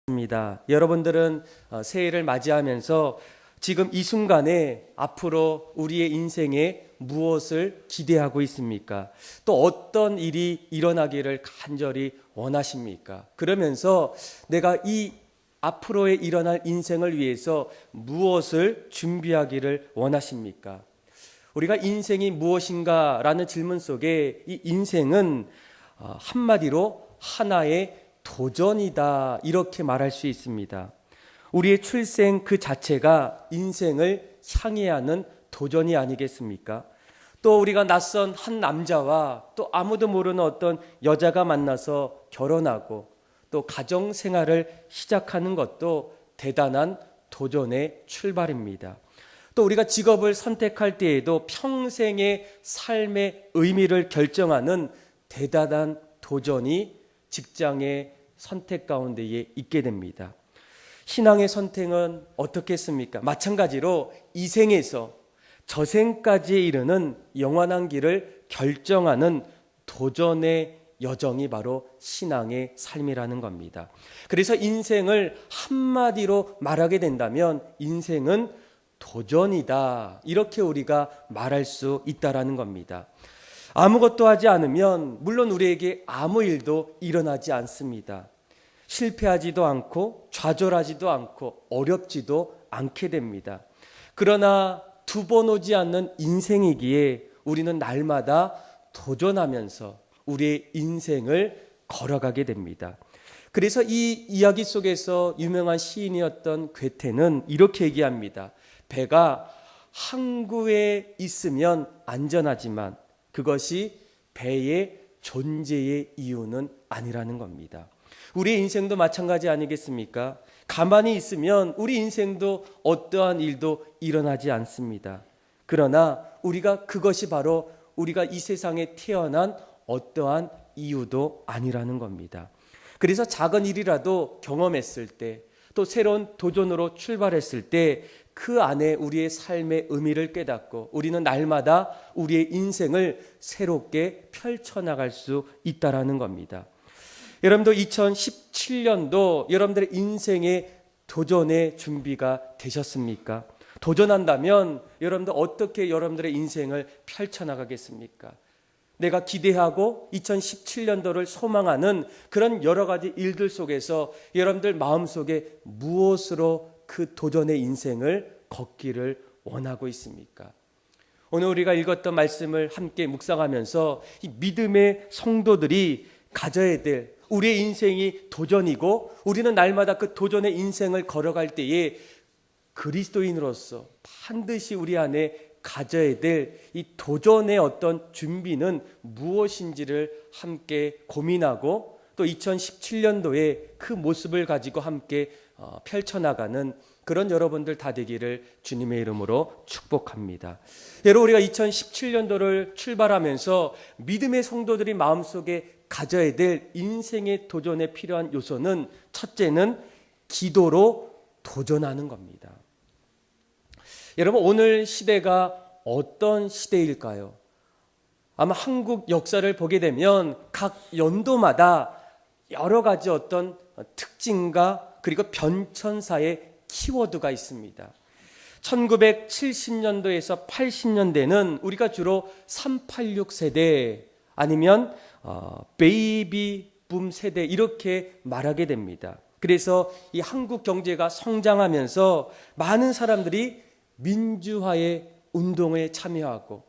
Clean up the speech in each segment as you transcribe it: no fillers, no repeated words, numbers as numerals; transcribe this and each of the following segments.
입니다. 여러분들은 새해를 맞이하면서 지금 이 순간에 앞으로 우리의 인생에 무엇을 기대하고 있습니까? 또 어떤 일이 일어나기를 간절히 원하십니까? 그러면서 내가 이 앞으로에 일어날 인생을 위해서 무엇을 준비하기를 원하십니까? 우리가 인생이 무엇인가 라는 질문 속에 이 인생은 한마디로 하나의 도전이다, 이렇게 말할 수 있습니다. 우리의 출생 그 자체가 인생을 향해 하는 도전이 아니겠습니까? 또 우리가 낯선 한 남자와 또 아무도 모르는 어떤 여자가 만나서 결혼하고 또 가정 생활을 시작하는 것도 대단한 도전의 출발입니다. 또 우리가 직업을 선택할 때에도 평생의 삶의 의미를 결정하는 대단한 도전이 직장의 선택 가운데에 있게 됩니다. 신앙의 선택은 어떻겠습니까? 마찬가지로 이 생에서 저생까지에 이르는 영원한 길을 결정하는 도전의 여정이 바로 신앙의 삶이라는 겁니다. 그래서 인생을 한마디로 말하게 된다면 인생은 도전이다, 이렇게 우리가 말할 수 있다라는 겁니다. 아무것도 하지 않으면 물론 우리에게 아무 일도 일어나지 않습니다. 실패하지도 않고 좌절하지도 않고 어렵지도 않게 됩니다. 그러나 두 번 오지 않는 인생이기에 우리는 날마다 도전하면서 우리의 인생을 걸어가게 됩니다. 그래서 이 이야기 속에서 유명한 시인이었던 괴테는 이렇게 얘기합니다. 배가 항구에 있으면 안전하지만 그것이 배의 존재의 이유는 아니라는 겁니다. 우리의 인생도 마찬가지 아니겠습니까? 가만히 있으면 우리 인생도 어떠한 일도 일어나지 않습니다. 그러나 우리가 그것이 바로 우리가 이 세상에 태어난 어떠한 이유도 아니라는 겁니다. 그래서 작은 일이라도 경험했을 때, 또 새로운 도전으로 출발했을 때 그 안에 우리의 삶의 의미를 깨닫고 우리는 날마다 우리의 인생을 새롭게 펼쳐나갈 수 있다는 겁니다. 여러분도 2017년도 여러분들의 인생의 도전의 준비가 되셨습니까? 도전한다면 여러분들 어떻게 여러분들의 인생을 펼쳐나가겠습니까? 내가 기대하고 2017년도를 소망하는 그런 여러 가지 일들 속에서 여러분들 마음속에 무엇으로 그 도전의 인생을 걷기를 원하고 있습니까? 오늘 우리가 읽었던 말씀을 함께 묵상하면서 이 믿음의 성도들이 가져야 될 우리의 인생이 도전이고 우리는 날마다 그 도전의 인생을 걸어갈 때에 그리스도인으로서 반드시 우리 안에 가져야 될 이 도전의 어떤 준비는 무엇인지를 함께 고민하고 또 2017년도에 그 모습을 가지고 함께 펼쳐나가는 그런 여러분들 다 되기를 주님의 이름으로 축복합니다. 여러분, 우리가 2017년도를 출발하면서 믿음의 성도들이 마음속에 가져야 될 인생의 도전에 필요한 요소는 첫째는 기도로 도전하는 겁니다. 여러분, 오늘 시대가 어떤 시대일까요? 아마 한국 역사를 보게 되면 각 연도마다 여러 가지 어떤 특징과 그리고 변천사의 키워드가 있습니다. 1970년도에서 80년대는 우리가 주로 386 세대 아니면 베이비 붐 세대 이렇게 말하게 됩니다. 그래서 이 한국 경제가 성장하면서 많은 사람들이 민주화의 운동에 참여하고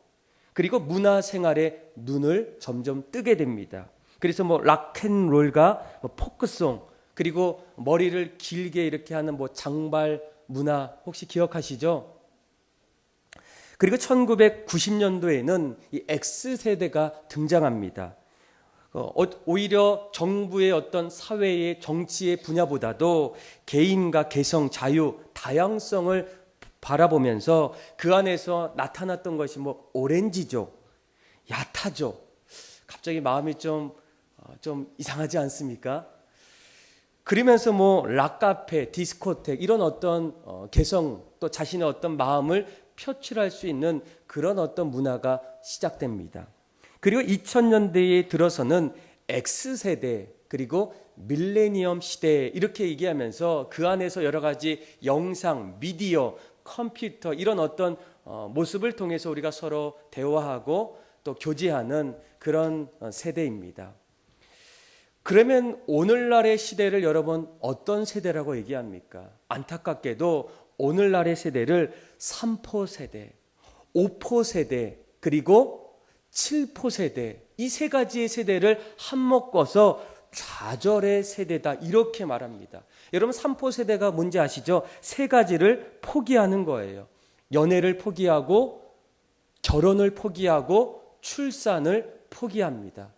그리고 문화생활에 눈을 점점 뜨게 됩니다. 그래서 락앤롤과 포크송 그리고 머리를 길게 이렇게 하는 장발 문화 혹시 기억하시죠? 그리고 1990년도에는 이 X세대가 등장합니다. 오히려 정부의 어떤 사회의 정치의 분야보다도 개인과 개성, 자유, 다양성을 바라보면서 그 안에서 나타났던 것이 오렌지족, 야타족. 갑자기 마음이 좀 이상하지 않습니까? 그러면서 락카페, 디스코텍 이런 어떤 개성 또 자신의 어떤 마음을 표출할 수 있는 그런 어떤 문화가 시작됩니다. 그리고 2000년대에 들어서는 X세대 그리고 밀레니엄 시대 이렇게 얘기하면서 그 안에서 여러 가지 영상, 미디어, 컴퓨터 이런 어떤 모습을 통해서 우리가 서로 대화하고 또 교제하는 그런 세대입니다. 그러면 오늘날의 시대를 여러분 어떤 세대라고 얘기합니까? 안타깝게도 오늘날의 세대를 3포 세대, 5포 세대, 그리고 7포 세대 이 세 가지의 세대를 한묶어서 좌절의 세대다 이렇게 말합니다. 여러분 3포 세대가 뭔지 아시죠? 세 가지를 포기하는 거예요. 연애를 포기하고 결혼을 포기하고 출산을 포기합니다.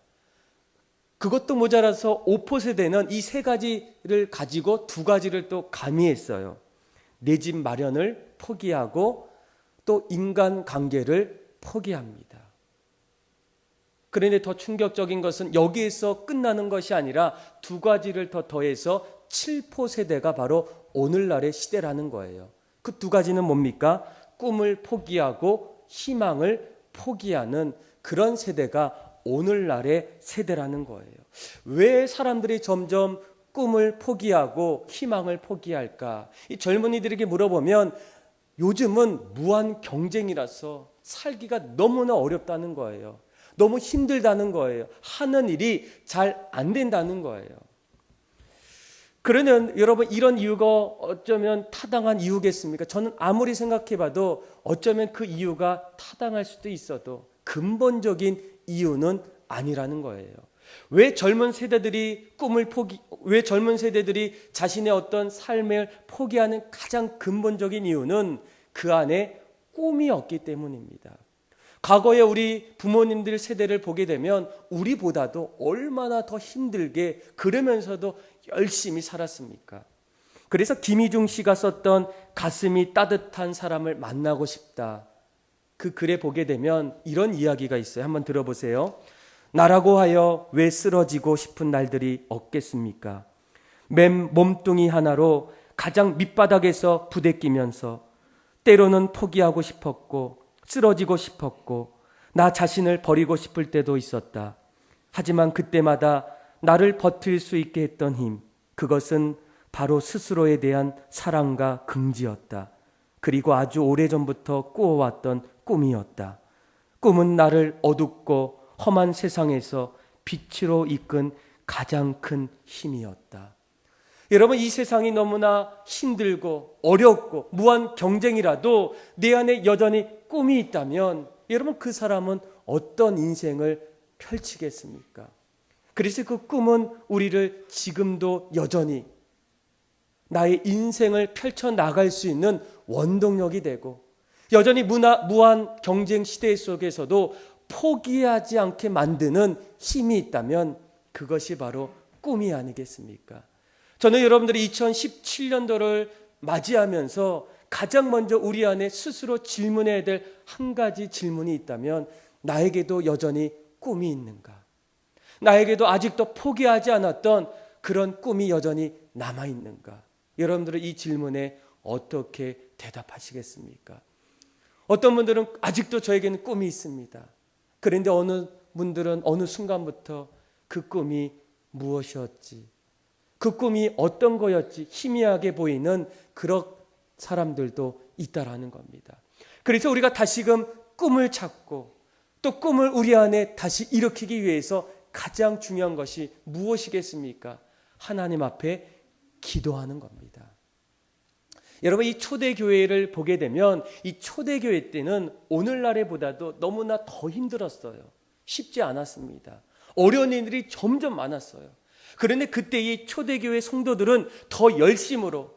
그것도 모자라서 5포 세대는 이 세 가지를 가지고 두 가지를 또 가미했어요. 내 집 마련을 포기하고 또 인간관계를 포기합니다. 그런데 더 충격적인 것은 여기에서 끝나는 것이 아니라 두 가지를 더 더해서 7포 세대가 바로 오늘날의 시대라는 거예요. 그 두 가지는 뭡니까? 꿈을 포기하고 희망을 포기하는 그런 세대가 오늘날의 세대라는 거예요. 왜 사람들이 점점 꿈을 포기하고 희망을 포기할까? 이 젊은이들에게 물어보면 요즘은 무한 경쟁이라서 살기가 너무나 어렵다는 거예요. 너무 힘들다는 거예요. 하는 일이 잘 안 된다는 거예요. 그러면 여러분 이런 이유가 어쩌면 타당한 이유겠습니까? 저는 아무리 생각해봐도 어쩌면 그 이유가 타당할 수도 있어도 근본적인 이유는 아니라는 거예요. 왜 젊은 세대들이 왜 젊은 세대들이 자신의 어떤 삶을 포기하는 가장 근본적인 이유는 그 안에 꿈이 없기 때문입니다. 과거에 우리 부모님들 세대를 보게 되면 우리보다도 얼마나 더 힘들게 그러면서도 열심히 살았습니까? 그래서 김희중 씨가 썼던 가슴이 따뜻한 사람을 만나고 싶다. 그 글에 보게 되면 이런 이야기가 있어요. 한번 들어보세요. 나라고 하여 왜 쓰러지고 싶은 날들이 없겠습니까? 몸뚱이 하나로 가장 밑바닥에서 부대끼면서 때로는 포기하고 싶었고 쓰러지고 싶었고 나 자신을 버리고 싶을 때도 있었다. 하지만 그때마다 나를 버틸 수 있게 했던 힘, 그것은 바로 스스로에 대한 사랑과 긍지였다. 그리고 아주 오래전부터 꾸어왔던 꿈이었다. 꿈은 나를 어둡고 험한 세상에서 빛으로 이끈 가장 큰 힘이었다. 여러분 이 세상이 너무나 힘들고 어렵고 무한 경쟁이라도 내 안에 여전히 꿈이 있다면 여러분 그 사람은 어떤 인생을 펼치겠습니까? 그래서 그 꿈은 우리를 지금도 여전히 나의 인생을 펼쳐나갈 수 있는 원동력이 되고 여전히 무한 경쟁 시대 속에서도 포기하지 않게 만드는 힘이 있다면 그것이 바로 꿈이 아니겠습니까? 저는 여러분들이 2017년도를 맞이하면서 가장 먼저 우리 안에 스스로 질문해야 될 한 가지 질문이 있다면 나에게도 여전히 꿈이 있는가? 나에게도 아직도 포기하지 않았던 그런 꿈이 여전히 남아있는가? 여러분들은 이 질문에 어떻게 대답하시겠습니까? 어떤 분들은 아직도 저에게는 꿈이 있습니다. 그런데 어느 분들은 어느 순간부터 그 꿈이 무엇이었지? 그 꿈이 어떤 거였지? 희미하게 보이는 그런 사람들도 있다라는 겁니다. 그래서 우리가 다시금 꿈을 찾고 또 꿈을 우리 안에 다시 일으키기 위해서 가장 중요한 것이 무엇이겠습니까? 하나님 앞에 기도하는 겁니다. 여러분 이 초대교회를 보게 되면 이 초대교회 때는 오늘날보다도 너무나 더 힘들었어요. 쉽지 않았습니다. 어려운 일들이 점점 많았어요. 그런데 그때 이 초대교회 성도들은 더 열심으로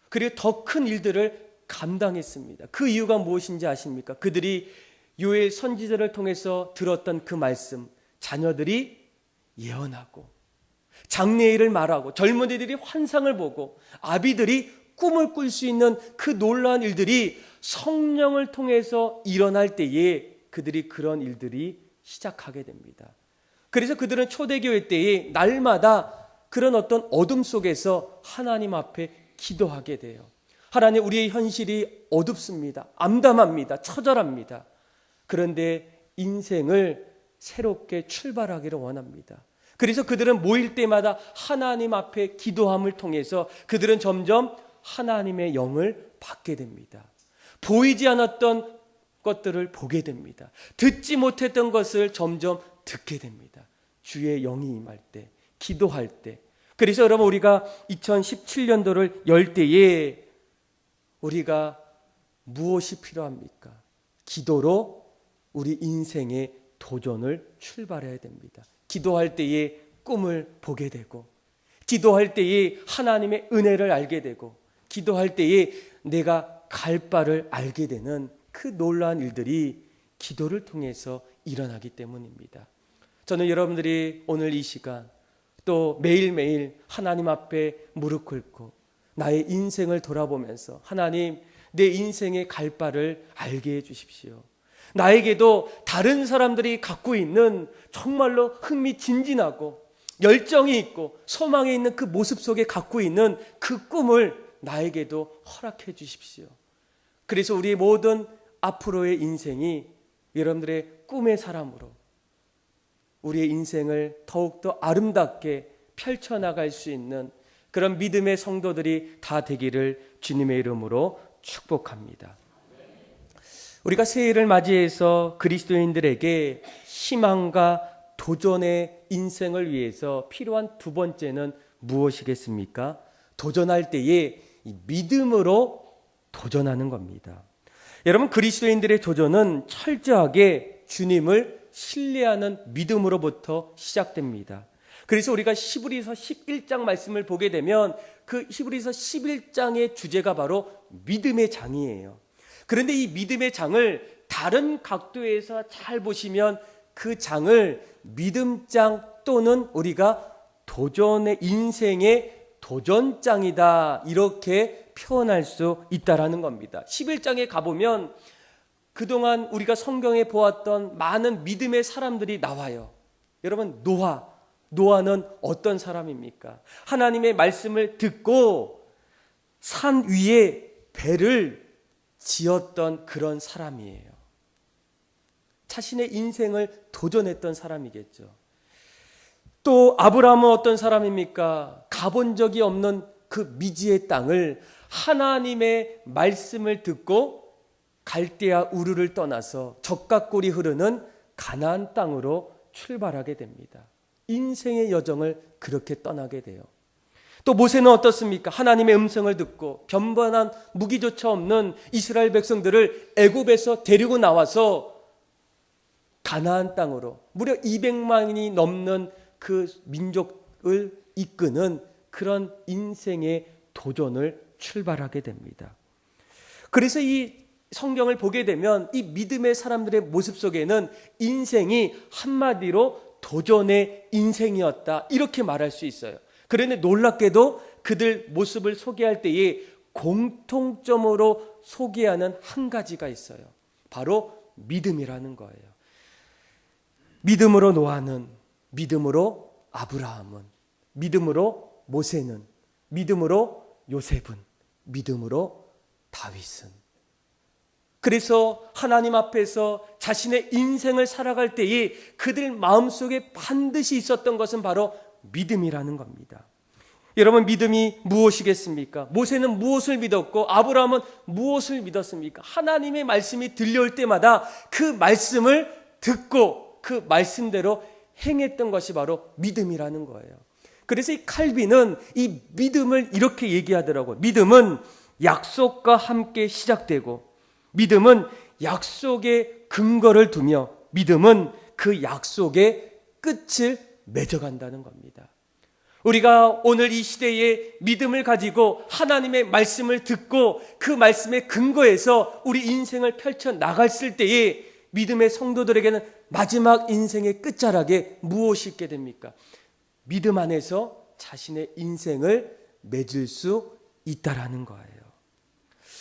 그리고 더 큰 일들을 감당했습니다. 그 이유가 무엇인지 아십니까? 그들이 요엘 선지자를 통해서 들었던 그 말씀, 자녀들이 예언하고 장래일을 말하고 젊은이들이 환상을 보고 아비들이 꿈을 꿀 수 있는 그 놀라운 일들이 성령을 통해서 일어날 때에 그들이 그런 일들이 시작하게 됩니다. 그래서 그들은 초대교회 때에 날마다 그런 어떤 어둠 속에서 하나님 앞에 기도하게 돼요. 하나님, 우리의 현실이 어둡습니다. 암담합니다. 처절합니다. 그런데 인생을 새롭게 출발하기를 원합니다. 그래서 그들은 모일 때마다 하나님 앞에 기도함을 통해서 그들은 점점 하나님의 영을 받게 됩니다. 보이지 않았던 것들을 보게 됩니다. 듣지 못했던 것을 점점 듣게 됩니다. 주의 영이 임할 때, 기도할 때. 그래서 여러분, 우리가 2017년도를 열 때에 우리가 무엇이 필요합니까? 기도로 우리 인생의 도전을 출발해야 됩니다. 기도할 때에 꿈을 보게 되고, 기도할 때에 하나님의 은혜를 알게 되고, 기도할 때에 내가 갈 바를 알게 되는 그 놀라운 일들이 기도를 통해서 일어나기 때문입니다. 저는 여러분들이 오늘 이 시간 또 매일매일 하나님 앞에 무릎 꿇고 나의 인생을 돌아보면서 하나님, 내 인생의 갈 바를 알게 해 주십시오. 나에게도 다른 사람들이 갖고 있는 정말로 흥미진진하고 열정이 있고 소망이 있는 그 모습 속에 갖고 있는 그 꿈을 나에게도 허락해 주십시오. 그래서 우리의 모든 앞으로의 인생이 여러분들의 꿈의 사람으로 우리의 인생을 더욱더 아름답게 펼쳐나갈 수 있는 그런 믿음의 성도들이 다 되기를 주님의 이름으로 축복합니다. 우리가 새해를 맞이해서 그리스도인들에게 희망과 도전의 인생을 위해서 필요한 두 번째는 무엇이겠습니까? 도전할 때에 이 믿음으로 도전하는 겁니다. 여러분, 그리스도인들의 도전은 철저하게 주님을 신뢰하는 믿음으로부터 시작됩니다. 그래서 우리가 히브리서 11장 말씀을 보게 되면 그 히브리서 11장의 주제가 바로 믿음의 장이에요. 그런데 이 믿음의 장을 다른 각도에서 잘 보시면 그 장을 믿음장 또는 우리가 도전의 인생의 도전장이다, 이렇게 표현할 수 있다라는 겁니다. 11장에 가보면 그동안 우리가 성경에 보았던 많은 믿음의 사람들이 나와요. 여러분, 노아는 어떤 사람입니까? 하나님의 말씀을 듣고 산 위에 배를 지었던 그런 사람이에요. 자신의 인생을 도전했던 사람이겠죠. 또 아브라함은 어떤 사람입니까? 가본 적이 없는 그 미지의 땅을 하나님의 말씀을 듣고 갈대아 우르를 떠나서 적각골이 흐르는 가나안 땅으로 출발하게 됩니다. 인생의 여정을 그렇게 떠나게 돼요. 또 모세는 어떻습니까? 하나님의 음성을 듣고 변변한 무기조차 없는 이스라엘 백성들을 애굽에서 데리고 나와서 가나안 땅으로 무려 200만이 넘는 그 민족을 이끄는 그런 인생의 도전을 출발하게 됩니다. 그래서 이 성경을 보게 되면 이 믿음의 사람들의 모습 속에는 인생이 한마디로 도전의 인생이었다, 이렇게 말할 수 있어요. 그런데 놀랍게도 그들 모습을 소개할 때에 공통점으로 소개하는 한 가지가 있어요. 바로 믿음이라는 거예요. 믿음으로 노아는, 믿음으로 아브라함은, 믿음으로 모세는, 믿음으로 요셉은, 믿음으로 다윗은. 그래서 하나님 앞에서 자신의 인생을 살아갈 때에 그들 마음속에 반드시 있었던 것은 바로 믿음이라는 겁니다. 여러분, 믿음이 무엇이겠습니까? 모세는 무엇을 믿었고 아브라함은 무엇을 믿었습니까? 하나님의 말씀이 들려올 때마다 그 말씀을 듣고 그 말씀대로 행했던 것이 바로 믿음이라는 거예요. 그래서 이 칼빈은 이 믿음을 이렇게 얘기하더라고요. 믿음은 약속과 함께 시작되고, 믿음은 약속의 근거를 두며, 믿음은 그 약속의 끝을 맺어간다는 겁니다. 우리가 오늘 이 시대에 믿음을 가지고 하나님의 말씀을 듣고 그 말씀의 근거에서 우리 인생을 펼쳐 나갔을 때에 믿음의 성도들에게는 마지막 인생의 끝자락에 무엇이 있게 됩니까? 믿음 안에서 자신의 인생을 맺을 수 있다라는 거예요.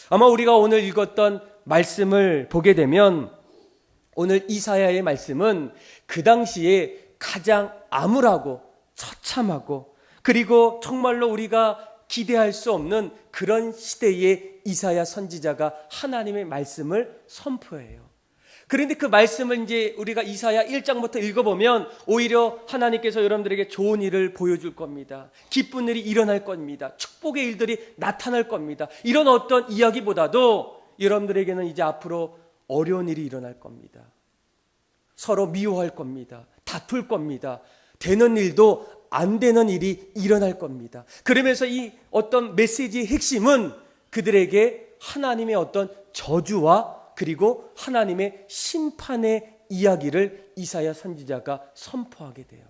아마 우리가 오늘 읽었던 말씀을 보게 되면 오늘 이사야의 말씀은 그 당시에 가장 암울하고 처참하고 그리고 정말로 우리가 기대할 수 없는 그런 시대에 이사야 선지자가 하나님의 말씀을 선포해요. 그런데 그 말씀을 이제 우리가 이사야 1장부터 읽어보면 오히려 하나님께서 여러분들에게 좋은 일을 보여줄 겁니다. 기쁜 일이 일어날 겁니다. 축복의 일들이 나타날 겁니다. 이런 어떤 이야기보다도 여러분들에게는 이제 앞으로 어려운 일이 일어날 겁니다. 서로 미워할 겁니다. 다툴 겁니다. 되는 일도 안 되는 일이 일어날 겁니다. 그러면서 이 어떤 메시지의 핵심은 그들에게 하나님의 어떤 저주와 그리고 하나님의 심판의 이야기를 이사야 선지자가 선포하게 돼요.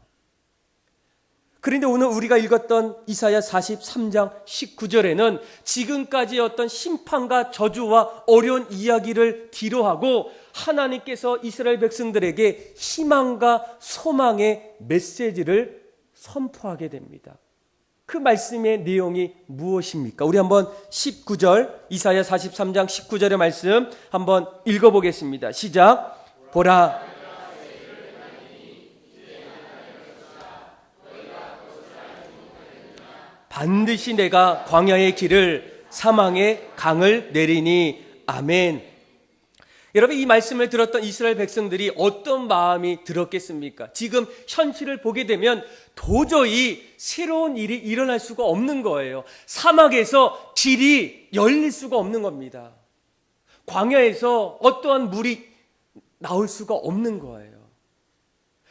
그런데 오늘 우리가 읽었던 이사야 43장 19절에는 지금까지 어떤 심판과 저주와 어려운 이야기를 뒤로하고 하나님께서 이스라엘 백성들에게 희망과 소망의 메시지를 선포하게 됩니다. 그 말씀의 내용이 무엇입니까? 우리 한번 19절, 이사야 43장 19절의 말씀 한번 읽어보겠습니다. 시작. 보라, 반드시 내가 광야의 길을 사망의 강을 내리니. 아멘. 여러분, 이 말씀을 들었던 이스라엘 백성들이 어떤 마음이 들었겠습니까? 지금 현실을 보게 되면 도저히 새로운 일이 일어날 수가 없는 거예요. 사막에서 길이 열릴 수가 없는 겁니다. 광야에서 어떠한 물이 나올 수가 없는 거예요.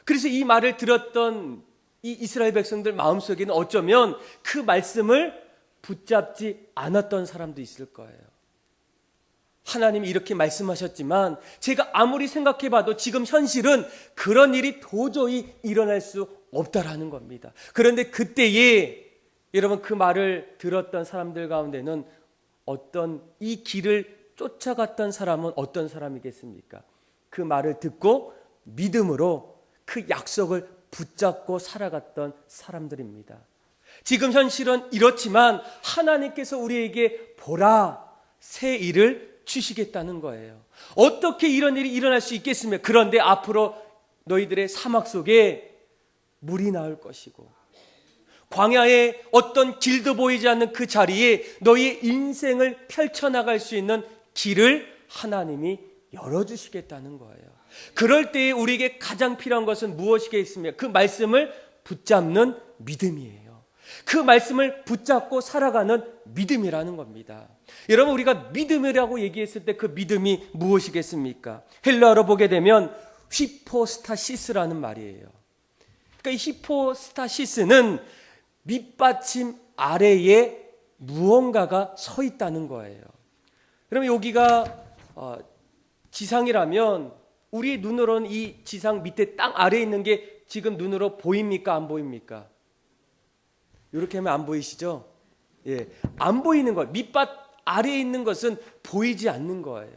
그래서 이 말을 들었던 이 이스라엘 백성들 마음속에는 어쩌면 그 말씀을 붙잡지 않았던 사람도 있을 거예요. 하나님이 이렇게 말씀하셨지만 제가 아무리 생각해봐도 지금 현실은 그런 일이 도저히 일어날 수 없다라는 겁니다. 그런데 그때에 여러분, 그 말을 들었던 사람들 가운데는 어떤 이 길을 쫓아갔던 사람은 어떤 사람이겠습니까? 그 말을 듣고 믿음으로 그 약속을 붙잡고 살아갔던 사람들입니다. 지금 현실은 이렇지만 하나님께서 우리에게 보라, 새 일을 주시겠다는 거예요. 어떻게 이런 일이 일어날 수 있겠습니까? 그런데 앞으로 너희들의 사막 속에 물이 나올 것이고 광야에 어떤 길도 보이지 않는 그 자리에 너희의 인생을 펼쳐나갈 수 있는 길을 하나님이 열어주시겠다는 거예요. 그럴 때에 우리에게 가장 필요한 것은 무엇이겠습니까? 그 말씀을 붙잡는 믿음이에요. 그 말씀을 붙잡고 살아가는 믿음이라는 겁니다. 여러분, 우리가 믿음이라고 얘기했을 때 그 믿음이 무엇이겠습니까? 헬라어로 보게 되면 휘포스타시스라는 말이에요. 그러니까 이 히포스타시스는 밑받침 아래에 무언가가 서 있다는 거예요. 그러면 여기가 지상이라면 우리 눈으로는 이 지상 밑에 땅 아래에 있는 게 지금 눈으로 보입니까? 안 보입니까? 이렇게 하면 안 보이시죠? 예, 안 보이는 거, 밑밭 아래에 있는 것은 보이지 않는 거예요.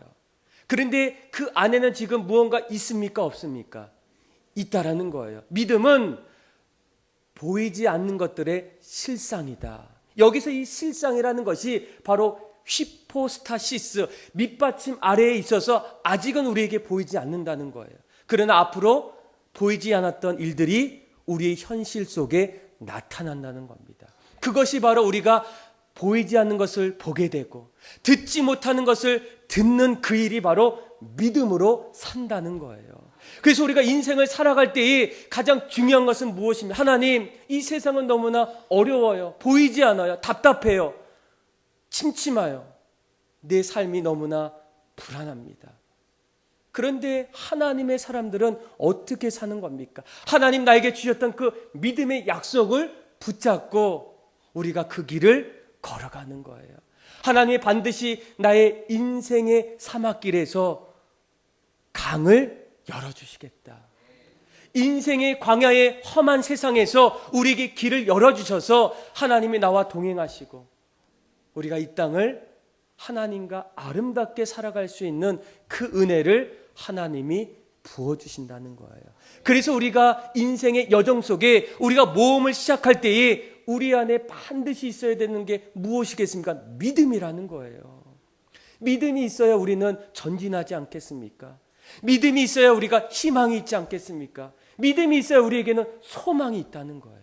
그런데 그 안에는 지금 무언가 있습니까? 없습니까? 있다라는 거예요. 믿음은 보이지 않는 것들의 실상이다. 여기서 이 실상이라는 것이 바로 휘포스타시스, 밑받침 아래에 있어서 아직은 우리에게 보이지 않는다는 거예요. 그러나 앞으로 보이지 않았던 일들이 우리의 현실 속에 나타난다는 겁니다. 그것이 바로 우리가 보이지 않는 것을 보게 되고 듣지 못하는 것을 듣는 그 일이 바로 믿음으로 산다는 거예요. 그래서 우리가 인생을 살아갈 때에 가장 중요한 것은 무엇입니까? 하나님, 이 세상은 너무나 어려워요. 보이지 않아요. 답답해요. 침침해요. 내 삶이 너무나 불안합니다. 그런데 하나님의 사람들은 어떻게 사는 겁니까? 하나님 나에게 주셨던 그 믿음의 약속을 붙잡고 우리가 그 길을 걸어가는 거예요. 하나님이 반드시 나의 인생의 사막길에서 강을 열어주시겠다. 인생의 광야의 험한 세상에서 우리에게 길을 열어주셔서 하나님이 나와 동행하시고 우리가 이 땅을 하나님과 아름답게 살아갈 수 있는 그 은혜를 하나님이 부어주신다는 거예요. 그래서 우리가 인생의 여정 속에 우리가 모험을 시작할 때에 우리 안에 반드시 있어야 되는 게 무엇이겠습니까? 믿음이라는 거예요. 믿음이 있어야 우리는 전진하지 않겠습니까? 믿음이 있어야 우리가 희망이 있지 않겠습니까? 믿음이 있어야 우리에게는 소망이 있다는 거예요.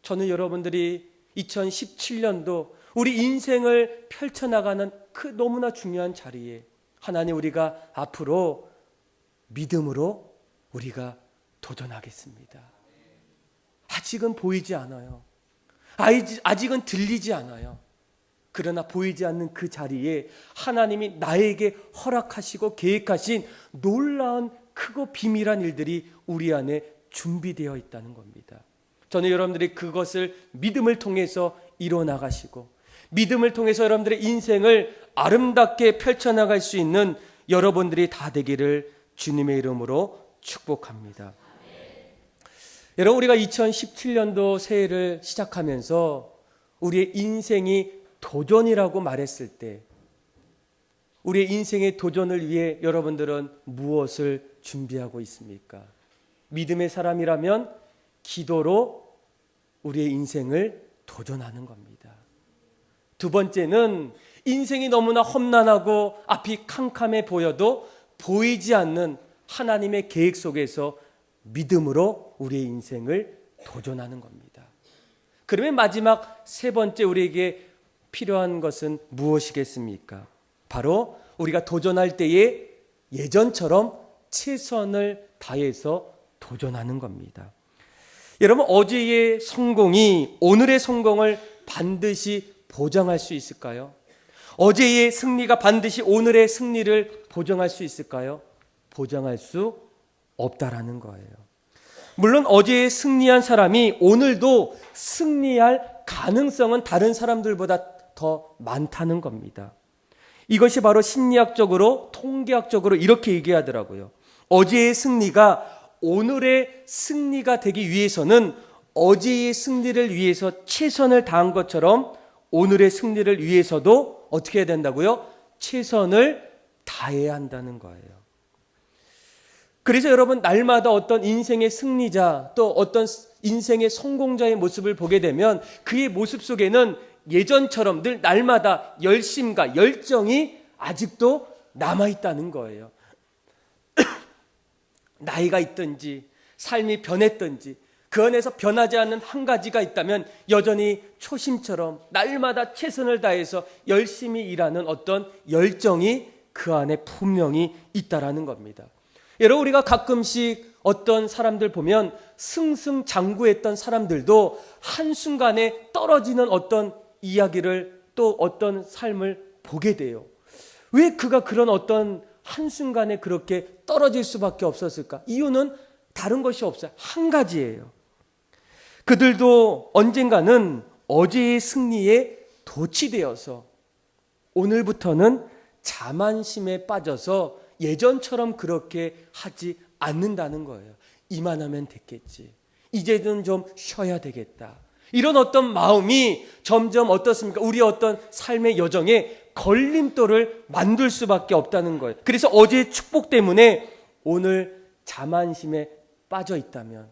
저는 여러분들이 2017년도 우리 인생을 펼쳐나가는 그 너무나 중요한 자리에 하나님, 우리가 앞으로 믿음으로 우리가 도전하겠습니다. 아직은 보이지 않아요. 아직은 들리지 않아요. 그러나 보이지 않는 그 자리에 하나님이 나에게 허락하시고 계획하신 놀라운 크고 비밀한 일들이 우리 안에 준비되어 있다는 겁니다. 저는 여러분들이 그것을 믿음을 통해서 이뤄나가시고 믿음을 통해서 여러분들의 인생을 아름답게 펼쳐나갈 수 있는 여러분들이 다 되기를 주님의 이름으로 축복합니다. 여러분, 우리가 2017년도 새해를 시작하면서 우리의 인생이 도전이라고 말했을 때 우리의 인생의 도전을 위해 여러분들은 무엇을 준비하고 있습니까? 믿음의 사람이라면 기도로 우리의 인생을 도전하는 겁니다. 두 번째는 인생이 너무나 험난하고 앞이 캄캄해 보여도 보이지 않는 하나님의 계획 속에서 믿음으로 우리의 인생을 도전하는 겁니다. 그러면 마지막 세 번째 우리에게 필요한 것은 무엇이겠습니까? 바로 우리가 도전할 때에 예전처럼 최선을 다해서 도전하는 겁니다. 여러분, 어제의 성공이 오늘의 성공을 반드시 보장할 수 있을까요? 어제의 승리가 반드시 오늘의 승리를 보장할 수 있을까요? 보장할 수 없다라는 거예요. 물론 어제의 승리한 사람이 오늘도 승리할 가능성은 다른 사람들보다 더 많다는 겁니다. 이것이 바로 심리학적으로 통계학적으로 이렇게 얘기하더라고요. 어제의 승리가 오늘의 승리가 되기 위해서는 어제의 승리를 위해서 최선을 다한 것처럼 오늘의 승리를 위해서도 어떻게 해야 된다고요? 최선을 다해야 한다는 거예요. 그래서 여러분, 날마다 어떤 인생의 승리자 또 어떤 인생의 성공자의 모습을 보게 되면 그의 모습 속에는 예전처럼 늘 날마다 열심과 열정이 아직도 남아있다는 거예요. 나이가 있든지 삶이 변했든지 그 안에서 변하지 않는 한 가지가 있다면 여전히 초심처럼 날마다 최선을 다해서 열심히 일하는 어떤 열정이 그 안에 분명히 있다라는 겁니다. 여러분, 우리가 가끔씩 어떤 사람들 보면 승승장구했던 사람들도 한순간에 떨어지는 어떤 이야기를 또 어떤 삶을 보게 돼요. 왜 그가 그런 어떤 한순간에 그렇게 떨어질 수밖에 없었을까? 이유는 다른 것이 없어요. 한 가지예요. 그들도 언젠가는 어제의 승리에 도취되어서 오늘부터는 자만심에 빠져서 예전처럼 그렇게 하지 않는다는 거예요. 이만하면 됐겠지. 이제는 좀 쉬어야 되겠다. 이런 어떤 마음이 점점 어떻습니까? 우리 어떤 삶의 여정에 걸림돌을 만들 수밖에 없다는 거예요. 그래서 어제의 축복 때문에 오늘 자만심에 빠져 있다면,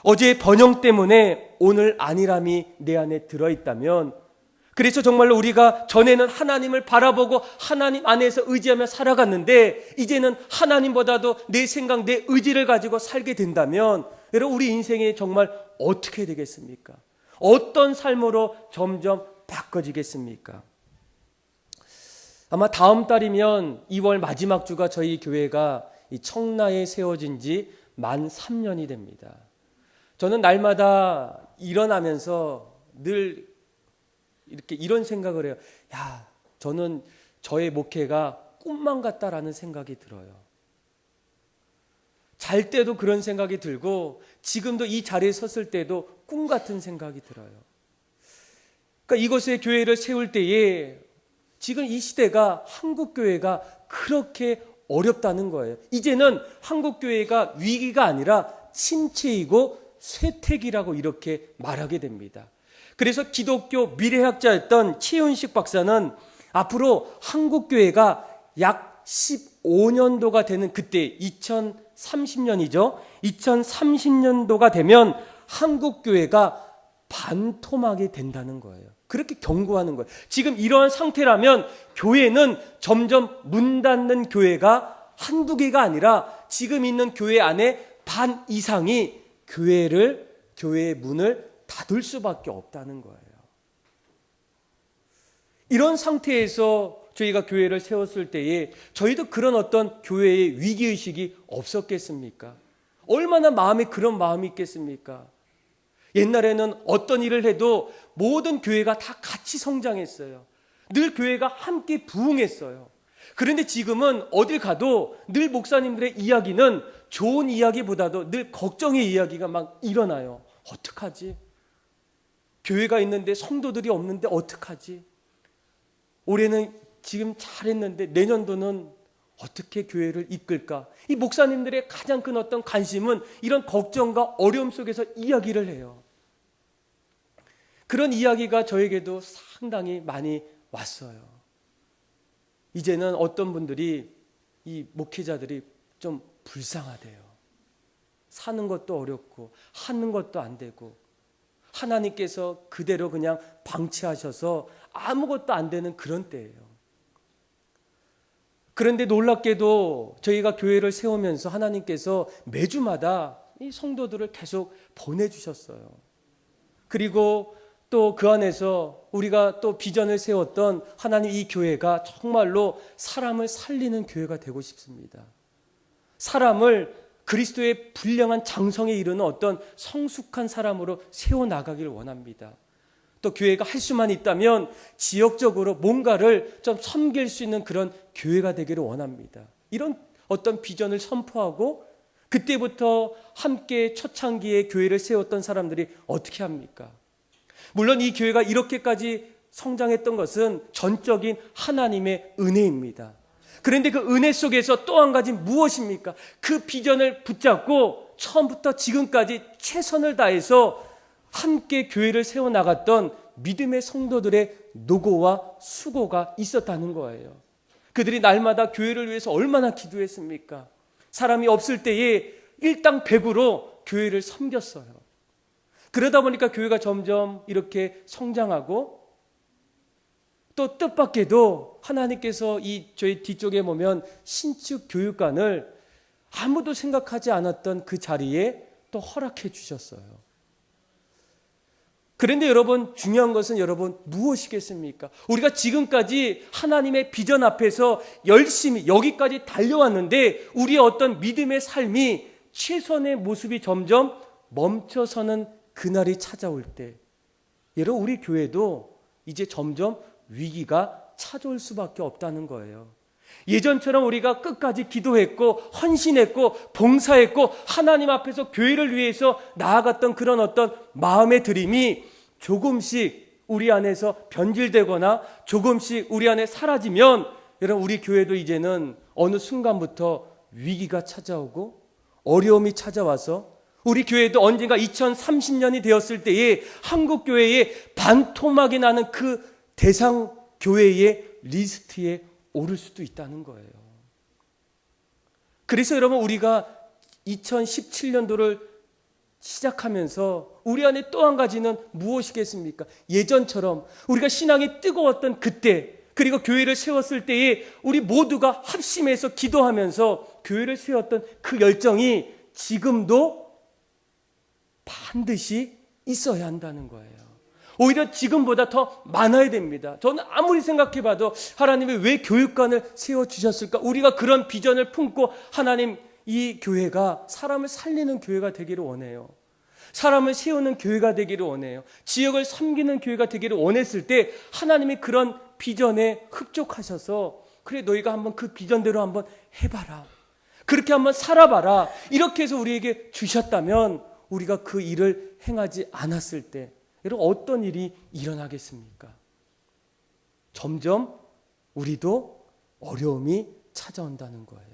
어제의 번영 때문에 오늘 안일함이 내 안에 들어있다면, 그래서 정말로 우리가 전에는 하나님을 바라보고 하나님 안에서 의지하며 살아갔는데 이제는 하나님보다도 내 생각, 내 의지를 가지고 살게 된다면 여러분, 우리 인생이 정말 어떻게 되겠습니까? 어떤 삶으로 점점 바꿔지겠습니까? 아마 다음 달이면 2월 마지막 주가 저희 교회가 이 청라에 세워진 지 만 3년이 됩니다. 저는 날마다 일어나면서 늘 이렇게 이런 생각을 해요. 야, 저는 저의 목회가 꿈만 같다라는 생각이 들어요. 잘 때도 그런 생각이 들고 지금도 이 자리에 섰을 때도 꿈 같은 생각이 들어요. 그러니까 이곳에 교회를 세울 때에 지금 이 시대가 한국교회가 그렇게 어렵다는 거예요. 이제는 한국교회가 위기가 아니라 침체이고 쇠퇴기라고 이렇게 말하게 됩니다. 그래서 기독교 미래학자였던 최윤식 박사는 앞으로 한국교회가 약 15년도가 되는 그때 2030년이죠. 2030년도가 되면 한국교회가 반토막이 된다는 거예요. 그렇게 경고하는 거예요. 지금 이러한 상태라면 교회는 점점 문 닫는 교회가 한두 개가 아니라 지금 있는 교회 안에 반 이상이 교회의 문을 닫을 수밖에 없다는 거예요. 이런 상태에서 저희가 교회를 세웠을 때에 저희도 그런 어떤 교회의 위기의식이 없었겠습니까? 얼마나 마음에 그런 마음이 있겠습니까? 옛날에는 어떤 일을 해도 모든 교회가 다 같이 성장했어요. 늘 교회가 함께 부흥했어요. 그런데 지금은 어딜 가도 늘 목사님들의 이야기는 좋은 이야기보다도 늘 걱정의 이야기가 막 일어나요. 어떡하지? 교회가 있는데 성도들이 없는데 어떡하지? 올해는 지금 잘했는데 내년도는 어떻게 교회를 이끌까? 이 목사님들의 가장 큰 어떤 관심은 이런 걱정과 어려움 속에서 이야기를 해요. 그런 이야기가 저에게도 상당히 많이 왔어요. 이제는 어떤 분들이 이 목회자들이 좀 불쌍하대요. 사는 것도 어렵고 하는 것도 안 되고 하나님께서 그대로 그냥 방치하셔서 아무것도 안 되는 그런 때예요. 그런데 놀랍게도 저희가 교회를 세우면서 하나님께서 매주마다 이 성도들을 계속 보내주셨어요. 그리고 또 그 안에서 우리가 또 비전을 세웠던 하나님 이 교회가 정말로 사람을 살리는 교회가 되고 싶습니다. 사람을 그리스도의 불량한 장성에 이르는 어떤 성숙한 사람으로 세워나가기를 원합니다. 또 교회가 할 수만 있다면 지역적으로 뭔가를 좀 섬길 수 있는 그런 교회가 되기를 원합니다. 이런 어떤 비전을 선포하고 그때부터 함께 초창기에 교회를 세웠던 사람들이 어떻게 합니까? 물론 이 교회가 이렇게까지 성장했던 것은 전적인 하나님의 은혜입니다. 그런데 그 은혜 속에서 또 한 가지 무엇입니까? 그 비전을 붙잡고 처음부터 지금까지 최선을 다해서 함께 교회를 세워나갔던 믿음의 성도들의 노고와 수고가 있었다는 거예요. 그들이 날마다 교회를 위해서 얼마나 기도했습니까? 사람이 없을 때에 일당백으로 교회를 섬겼어요. 그러다 보니까 교회가 점점 이렇게 성장하고 또 뜻밖에도 하나님께서 이 저희 뒤쪽에 보면 신축 교육관을 아무도 생각하지 않았던 그 자리에 또 허락해 주셨어요. 그런데 여러분 중요한 것은 여러분 무엇이겠습니까? 우리가 지금까지 하나님의 비전 앞에서 열심히 여기까지 달려왔는데 우리의 어떤 믿음의 삶이 최선의 모습이 점점 멈춰서는 그날이 찾아올 때 여러분 우리 교회도 이제 점점 위기가 찾아올 수밖에 없다는 거예요. 예전처럼 우리가 끝까지 기도했고 헌신했고 봉사했고 하나님 앞에서 교회를 위해서 나아갔던 그런 어떤 마음의 드림이 조금씩 우리 안에서 변질되거나 조금씩 우리 안에 사라지면 여러분 우리 교회도 이제는 어느 순간부터 위기가 찾아오고 어려움이 찾아와서 우리 교회도 언젠가 2030년이 되었을 때에 한국 교회에 반토막이 나는 그 대상 교회의 리스트에 오를 수도 있다는 거예요. 그래서 여러분 우리가 2017년도를 시작하면서 우리 안에 또 한 가지는 무엇이겠습니까? 예전처럼 우리가 신앙이 뜨거웠던 그때 그리고 교회를 세웠을 때에 우리 모두가 합심해서 기도하면서 교회를 세웠던 그 열정이 지금도 반드시 있어야 한다는 거예요. 오히려 지금보다 더 많아야 됩니다. 저는 아무리 생각해봐도 하나님이 왜 교육관을 세워주셨을까? 우리가 그런 비전을 품고 하나님 이 교회가 사람을 살리는 교회가 되기를 원해요. 사람을 세우는 교회가 되기를 원해요. 지역을 섬기는 교회가 되기를 원했을 때 하나님이 그런 비전에 흡족하셔서 그래 너희가 한번 그 비전대로 한번 해봐라. 그렇게 한번 살아봐라. 이렇게 해서 우리에게 주셨다면 우리가 그 일을 행하지 않았을 때 여러분 어떤 일이 일어나겠습니까? 점점 우리도 어려움이 찾아온다는 거예요.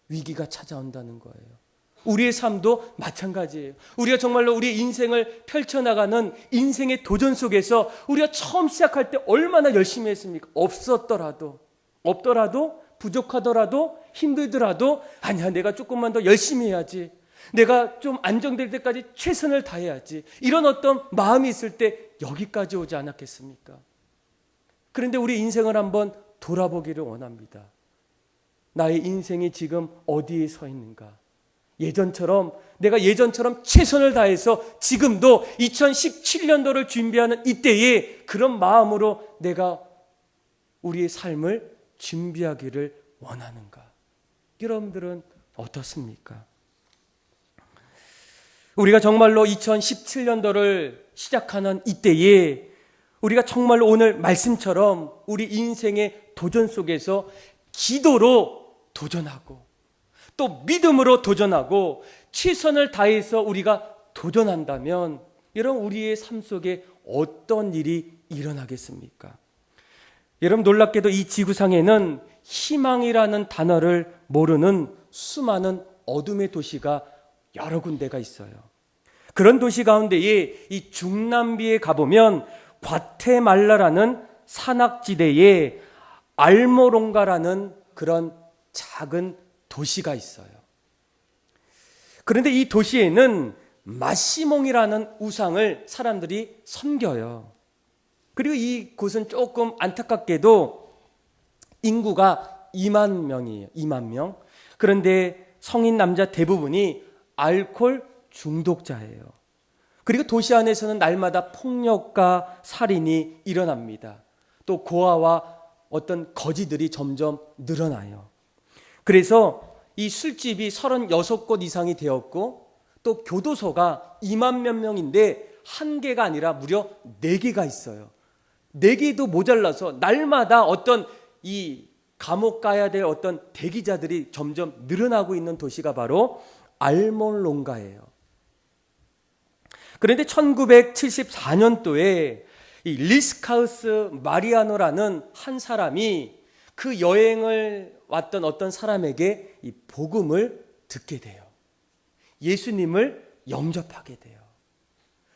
위기가 찾아온다는 거예요. 우리의 삶도 마찬가지예요. 우리가 정말로 우리의 인생을 펼쳐나가는 인생의 도전 속에서 우리가 처음 시작할 때 얼마나 열심히 했습니까? 없더라도 부족하더라도 힘들더라도 아니야 내가 조금만 더 열심히 해야지. 내가 좀 안정될 때까지 최선을 다해야지. 이런 어떤 마음이 있을 때 여기까지 오지 않았겠습니까? 그런데 우리 인생을 한번 돌아보기를 원합니다. 나의 인생이 지금 어디에 서 있는가? 내가 예전처럼 최선을 다해서 지금도 2017년도를 준비하는 이때에 그런 마음으로 내가 우리의 삶을 준비하기를 원하는가? 여러분들은 어떻습니까? 우리가 정말로 2017년도를 시작하는 이때에 우리가 정말로 오늘 말씀처럼 우리 인생의 도전 속에서 기도로 도전하고 또 믿음으로 도전하고 최선을 다해서 우리가 도전한다면 여러분 우리의 삶 속에 어떤 일이 일어나겠습니까? 여러분 놀랍게도 이 지구상에는 희망이라는 단어를 모르는 수많은 어둠의 도시가 여러 군데가 있어요. 그런 도시 가운데에 이 중남미에 가보면 과테말라라는 산악지대에 알모롱가라는 그런 작은 도시가 있어요. 그런데 이 도시에는 마시몽이라는 우상을 사람들이 섬겨요. 그리고 이 곳은 조금 안타깝게도 인구가 2만 명이에요. 2만 명. 그런데 성인 남자 대부분이 알코올 중독자예요. 그리고 도시 안에서는 날마다 폭력과 살인이 일어납니다. 또 고아와 어떤 거지들이 점점 늘어나요. 그래서 이 술집이 36곳 이상이 되었고 또 교도소가 2만 몇 명인데 한 개가 아니라 무려 4개가 있어요. 4개도 모자라서 날마다 어떤 이 감옥 가야 될 어떤 대기자들이 점점 늘어나고 있는 도시가 바로 알몰롱가예요. 그런데 1974년도에 이 리스카우스 마리아노라는 한 사람이 그 여행을 왔던 어떤 사람에게 이 복음을 듣게 돼요. 예수님을 영접하게 돼요.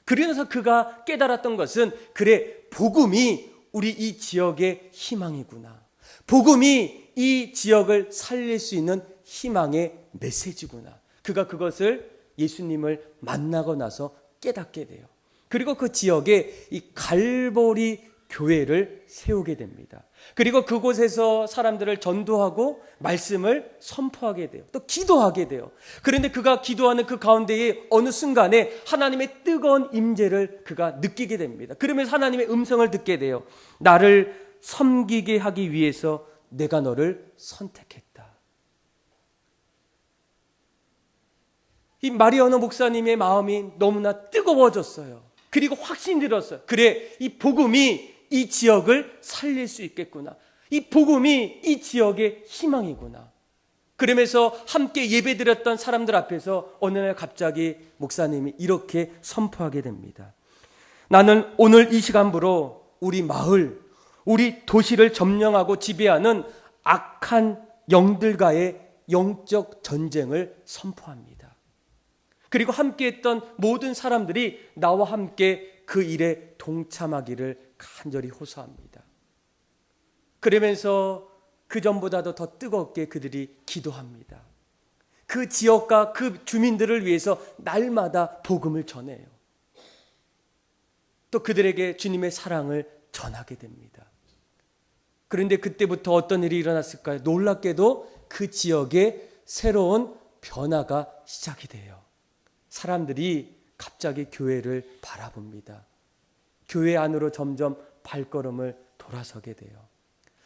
그래서 그가 깨달았던 것은 그래 복음이 우리 이 지역의 희망이구나. 복음이 이 지역을 살릴 수 있는 희망의 메시지구나. 그가 그것을 예수님을 만나고 나서 깨닫게 돼요. 그리고 그 지역에 이 갈보리 교회를 세우게 됩니다. 그리고 그곳에서 사람들을 전도하고 말씀을 선포하게 돼요. 또 기도하게 돼요. 그런데 그가 기도하는 그 가운데에 어느 순간에 하나님의 뜨거운 임재를 그가 느끼게 됩니다. 그러면서 하나님의 음성을 듣게 돼요. 나를 섬기게 하기 위해서 내가 너를 선택했다. 이 마리아노 목사님의 마음이 너무나 뜨거워졌어요. 그리고 확신이 들었어요. 그래, 이 복음이 이 지역을 살릴 수 있겠구나. 이 복음이 이 지역의 희망이구나. 그러면서 함께 예배드렸던 사람들 앞에서 어느 날 갑자기 목사님이 이렇게 선포하게 됩니다. 나는 오늘 이 시간부로 우리 마을, 우리 도시를 점령하고 지배하는 악한 영들과의 영적 전쟁을 선포합니다. 그리고 함께했던 모든 사람들이 나와 함께 그 일에 동참하기를 간절히 호소합니다. 그러면서 그 전보다도 더 뜨겁게 그들이 기도합니다. 그 지역과 그 주민들을 위해서 날마다 복음을 전해요. 또 그들에게 주님의 사랑을 전하게 됩니다. 그런데 그때부터 어떤 일이 일어났을까요? 놀랍게도 그 지역에 새로운 변화가 시작이 돼요. 사람들이 갑자기 교회를 바라봅니다. 교회 안으로 점점 발걸음을 돌아서게 돼요.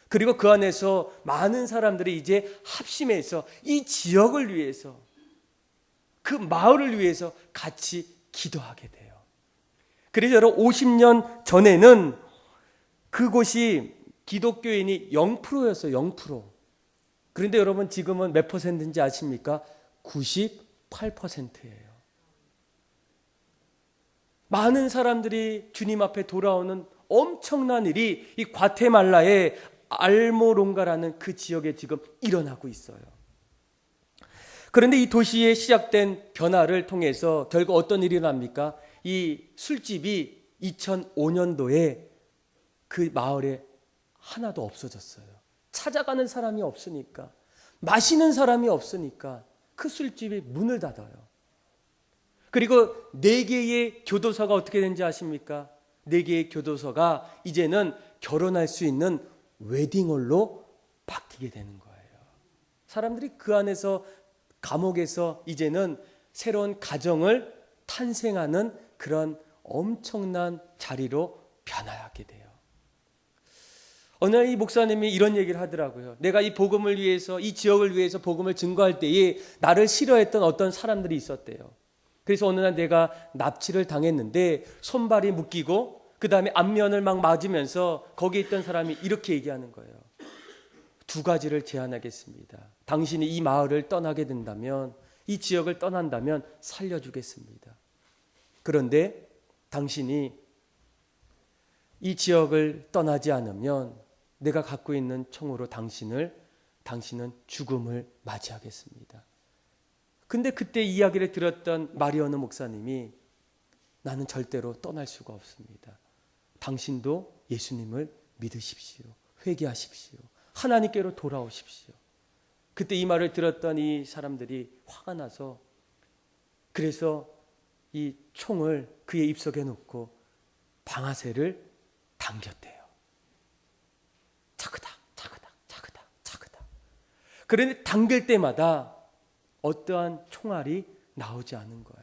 그리고 그 안에서 많은 사람들이 이제 합심해서 이 지역을 위해서, 그 마을을 위해서 같이 기도하게 돼요. 그래서 여러분 50년 전에는 그곳이 기독교인이 0%였어요. 0%. 그런데 여러분 지금은 몇 퍼센트인지 아십니까? 98%예요. 많은 사람들이 주님 앞에 돌아오는 엄청난 일이 이 과테말라의 알모롱가라는 그 지역에 지금 일어나고 있어요. 그런데 이 도시에 시작된 변화를 통해서 결국 어떤 일이 일어납니까? 이 술집이 2005년도에 그 마을에 하나도 없어졌어요. 찾아가는 사람이 없으니까, 마시는 사람이 없으니까 그 술집이 문을 닫아요. 그리고 4개의 교도소가 어떻게 되는지 아십니까? 4개의 교도소가 이제는 결혼할 수 있는 웨딩홀로 바뀌게 되는 거예요. 사람들이 그 안에서, 감옥에서 이제는 새로운 가정을 탄생하는 그런 엄청난 자리로 변화하게 돼요. 어느 날 이 목사님이 이런 얘기를 하더라고요. 내가 이 복음을 위해서, 이 지역을 위해서 복음을 증거할 때에 나를 싫어했던 어떤 사람들이 있었대요. 그래서 어느 날 내가 납치를 당했는데 손발이 묶이고 그 다음에 안면을 막 맞으면서 거기에 있던 사람이 이렇게 얘기하는 거예요. 두 가지를 제안하겠습니다. 당신이 이 마을을 떠나게 된다면, 이 지역을 떠난다면 살려주겠습니다. 그런데 당신이 이 지역을 떠나지 않으면 내가 갖고 있는 총으로 당신은 죽음을 맞이하겠습니다. 근데 그때 이야기를 들었던 마리어느 목사님이 나는 절대로 떠날 수가 없습니다. 당신도 예수님을 믿으십시오. 회개하십시오. 하나님께로 돌아오십시오. 그때 이 말을 들었던 이 사람들이 화가 나서 그래서 이 총을 그의 입속에 넣고 방아쇠를 당겼대요. 차그닥 차그닥 차그닥 차그닥. 그런데 당길 때마다 어떠한 총알이 나오지 않은 거예요.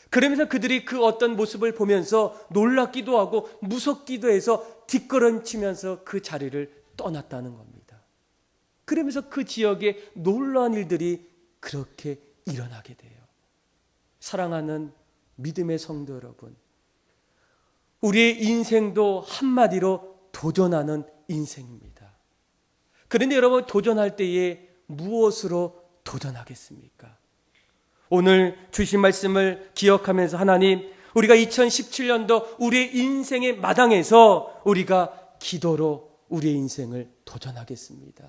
그러면서 그들이 그 어떤 모습을 보면서 놀랍기도 하고 무섭기도 해서 뒷걸음치면서 그 자리를 떠났다는 겁니다. 그러면서 그 지역에 놀라운 일들이 그렇게 일어나게 돼요. 사랑하는 믿음의 성도 여러분, 우리의 인생도 한마디로 도전하는 인생입니다. 그런데 여러분, 도전할 때에 무엇으로 도전하겠습니까? 오늘 주신 말씀을 기억하면서 하나님, 우리가 2017년도 우리의 인생의 마당에서 우리가 기도로 우리의 인생을 도전하겠습니다.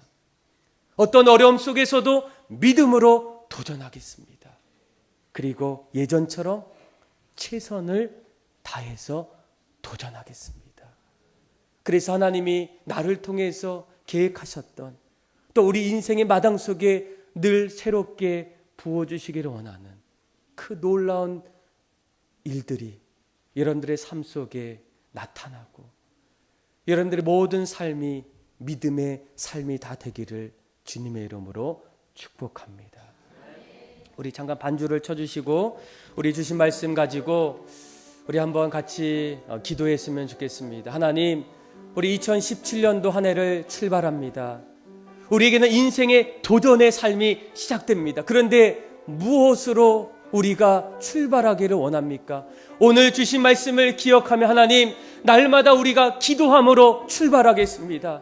어떤 어려움 속에서도 믿음으로 도전하겠습니다. 그리고 예전처럼 최선을 다해서 도전하겠습니다. 그래서 하나님이 나를 통해서 계획하셨던 또 우리 인생의 마당 속에 늘 새롭게 부어주시기를 원하는 그 놀라운 일들이 여러분들의 삶 속에 나타나고 여러분들의 모든 삶이 믿음의 삶이 다 되기를 주님의 이름으로 축복합니다. 우리 잠깐 반주를 쳐주시고 우리 주신 말씀 가지고 우리 한번 같이 기도했으면 좋겠습니다. 하나님, 우리 2017년도 한 해를 출발합니다. 우리에게는 인생의 도전의 삶이 시작됩니다. 그런데 무엇으로 우리가 출발하기를 원합니까? 오늘 주신 말씀을 기억하며 하나님, 날마다 우리가 기도함으로 출발하겠습니다.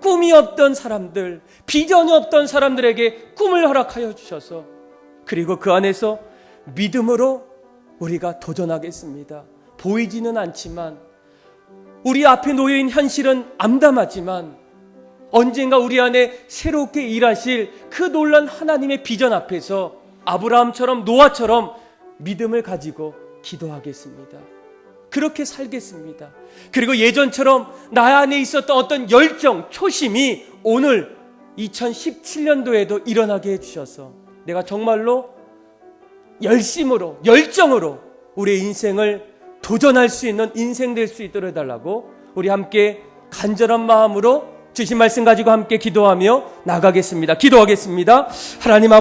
꿈이 없던 사람들, 비전이 없던 사람들에게 꿈을 허락하여 주셔서 그리고 그 안에서 믿음으로 우리가 도전하겠습니다. 보이지는 않지만 우리 앞에 놓여있는 현실은 암담하지만 언젠가 우리 안에 새롭게 일하실 그 놀란 하나님의 비전 앞에서 아브라함처럼 노아처럼 믿음을 가지고 기도하겠습니다. 그렇게 살겠습니다. 그리고 예전처럼 나 안에 있었던 어떤 열정, 초심이 오늘 2017년도에도 일어나게 해주셔서 내가 정말로 열심으로, 열정으로 우리의 인생을 도전할 수 있는 인생 될 수 있도록 해달라고 우리 함께 간절한 마음으로 주신 말씀 가지고 함께 기도하며 나가겠습니다. 기도하겠습니다. 하나님